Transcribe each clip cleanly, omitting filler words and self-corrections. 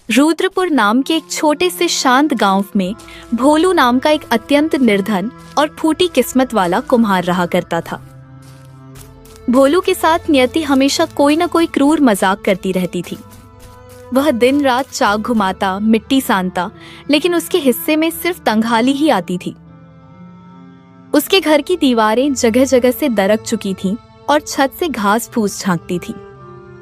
रुद्रपुर नाम के एक छोटे से शांत गांव में भोलू नाम का एक अत्यंत निर्धन और फूटी किस्मत वाला कुम्हार रहा करता था। भोलू के साथ नियति हमेशा कोई न कोई क्रूर मजाक करती रहती थी। वह दिन रात चाक घुमाता, मिट्टी सानता, लेकिन उसके हिस्से में सिर्फ तंगहाली ही आती थी। उसके घर की दीवारें जगह जगह से दरक चुकी थीं और छत से घास फूस झांकती थी।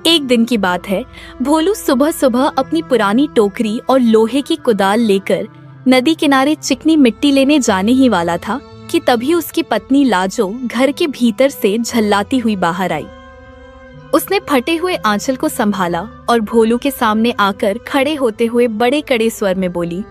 एक दिन की बात है, भोलू सुबह सुबह अपनी पुरानी टोकरी और लोहे की कुदाल लेकर नदी किनारे चिकनी मिट्टी लेने जाने ही वाला था कि तभी उसकी पत्नी लाजो घर के भीतर से झल्लाती हुई बाहर आई। उसने फटे हुए आंचल को संभाला और भोलू के सामने आकर खड़े होते हुए बड़े कड़े स्वर में बोली,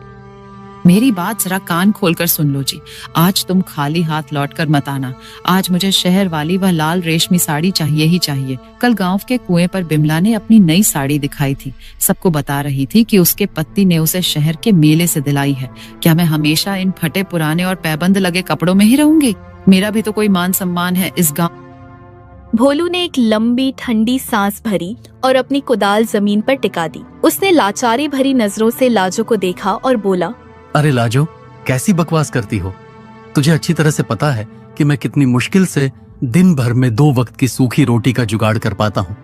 मेरी बात जरा कान खोलकर सुन लो जी। आज तुम खाली हाथ लौटकर मत आना। आज मुझे शहर वाली वह लाल रेशमी साड़ी चाहिए ही चाहिए। कल गांव के कुएं पर बिमला ने अपनी नई साड़ी दिखाई थी। सबको बता रही थी कि उसके पति ने उसे शहर के मेले से दिलाई है। क्या मैं हमेशा इन फटे पुराने और पैबंद लगे कपड़ों में ही रहूंगी? मेरा भी तो कोई मान सम्मान है इस गाँव। भोलू ने एक लंबी ठंडी सांस भरी और अपनी कुदाल जमीन पर टिका दी। उसने लाचारी भरी नजरों से लाजो को देखा और बोला, अरे लाजो, कैसी बकवास करती हो? तुझे अच्छी तरह से पता है कि मैं कितनी मुश्किल से दिन भर में 2 वक्त की सूखी रोटी का जुगाड़ कर पाता हूँ।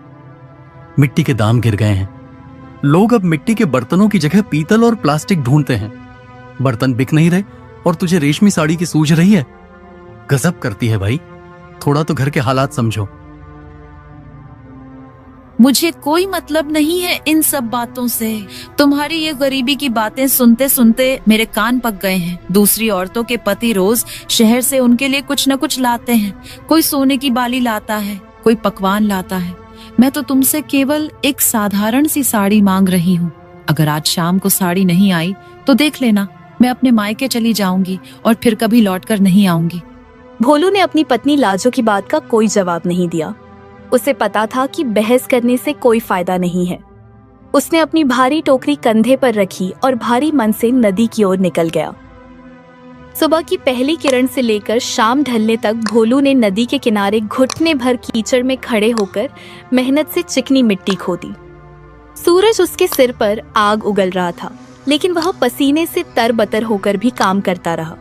मिट्टी के दाम गिर गए हैं। लोग अब मिट्टी के बर्तनों की जगह पीतल और प्लास्टिक ढूंढते हैं। बर्तन बिक नहीं रहे और तुझे रेशमी साड़ी की सूझ रही है। गजब करती है भाई, थोड़ा तो घर के हालात समझो। मुझे कोई मतलब नहीं है इन सब बातों से। तुम्हारी ये गरीबी की बातें सुनते सुनते मेरे कान पक गए हैं। दूसरी औरतों के पति रोज शहर से उनके लिए कुछ न कुछ लाते हैं। कोई सोने की बाली लाता है, कोई पकवान लाता है। मैं तो तुमसे केवल एक साधारण सी साड़ी मांग रही हूँ। अगर आज शाम को साड़ी नहीं आई तो देख लेना, मैं अपने मायके चली जाऊंगी और फिर कभी लौट कर नहीं आऊंगी। भोलू ने अपनी पत्नी लाजो की बात का कोई जवाब नहीं दिया। उसे पता था कि बहस करने से कोई फायदा नहीं है। उसने अपनी भारी टोकरी कंधे पर रखी और भारी मन से नदी की ओर निकल गया। सुबह की पहली किरण से लेकर शाम ढलने तक भोलू ने नदी के किनारे घुटने भर कीचड़ में खड़े होकर मेहनत से चिकनी मिट्टी खोदी। सूरज उसके सिर पर आग उगल रहा था, लेकिन वह पसीने से तरबतर होकर भी काम करता रहा।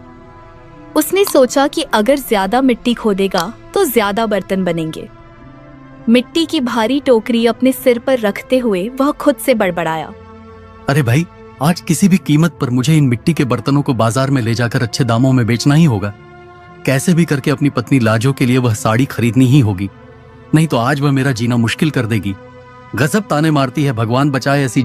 उसने सोचा कि अगर ज्यादा मिट्टी खोदेगा तो ज्यादा बर्तन बनेंगे। मिट्टी की भारी टोकरी अपने सिर पर रखते हुए वह खुद से बड़बड़ाया, अरे भाई, आज किसी भी कीमत पर मुझे इन मिट्टी के बर्तनों को बाजार में ले जाकर अच्छे दामों में बेचना ही होगा। कैसे भी करके अपनी पत्नी लाजो के लिए वह साड़ी खरीदनी ही होगी, नहीं तो आज वह मेरा जीना मुश्किल कर देगी। गजब ताने मारती है, भगवान बचाए ऐसी